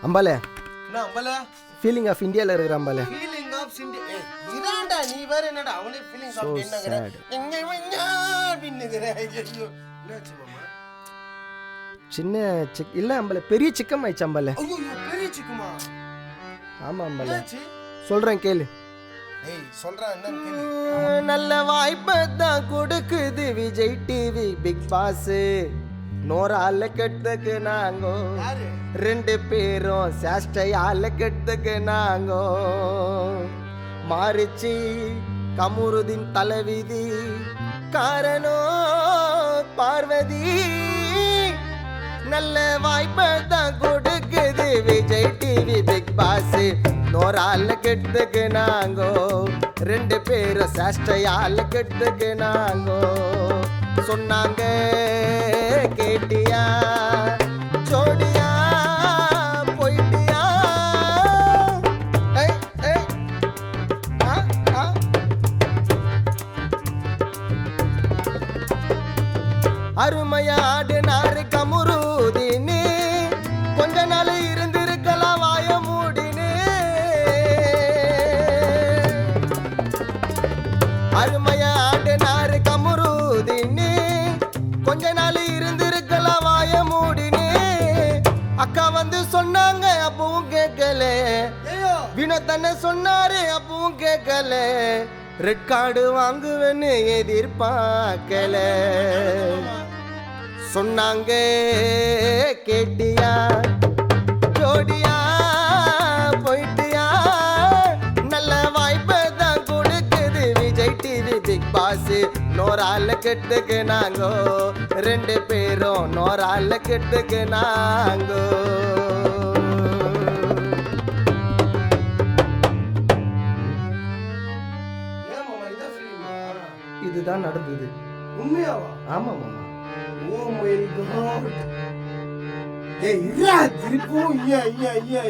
அம்பாலே என்ன அம்பல feeling of இந்தியால இருக்கிற அம்பாலே. Feeling of India. இராண்டா நீ வேற என்னடா அவனே ஃபீலிங்ஸ் ஆஃப் என்னங்கற எங்க பின்னுங்கற. ஐயோ என்னாச்சு மாமா? சின்ன இல்ல அம்பாலே, பெரிய சிக்கம் ஆயிடுச்சு அம்பாலே. ஐயோ பெரிய சிக்குமா? ஆமா அம்பாலே, என்னாச்சு? சொல்றேன் கேளு. ஏய் சொல்றா என்னன்னு கேளு. நல்ல வாய்ப்பை தான் கொடுக்குது விஜய் டிவி பிக் பாஸ். நோரால கெட்டதுக்கு நாங்கோ யாரு? 2 பேரும் சேஷ்டையால கெட்டதுக்கு நாங்கோ. மாறிச்சு கமுருதின் தலைவிதி, காரணம் பார்வதி. நல்ல வாய்ப்பை தான் கொடுக்குது விஜய் டிவி பிக் பாஸ். நோரால கெட்டதுக்கு நாங்கோ 2 பேரும் சேஷ்டையால கெட்டதுக்கு நாங்கோ. சொன்னாங்க கேட்டியா ஜோடியா போயிட்டியா. அருமையாடு நாறு கமுருதின்னு கொஞ்ச நாள் இருந்திருக்கலாம் வாய மூடினு. அருமையாடு நாறு கமுருதின்னு கொஞ்ச நாள் இருந்திருக்கலாம் வாய மூடினு. அக்கா வந்து சொன்னாங்க அப்பவும் கேட்கல, வினோத்தனை சொன்னாரு அப்பவும் கேட்கல. ரெட் கார்டு வாங்குவேன்னு எதிர்பார்க்கல. சொன்னாங்க கேட்டியா ஜோடியா போயிட்டியா. நல்ல வாய்ப்பை தான் கொடுக்குது விஜய் டிவி பிக் பாஸ். நோரால கெட்டுக்கு நாங்கோ 2 பேரும் நோரால கெட்டுக்கு நாங்கோ. இதுதான் நடந்தது. உண்மையாவா? ஆமா மாமா. Oh my god. ஏய் இரா திருப்பூ. ஐயா ஐயா ஐயா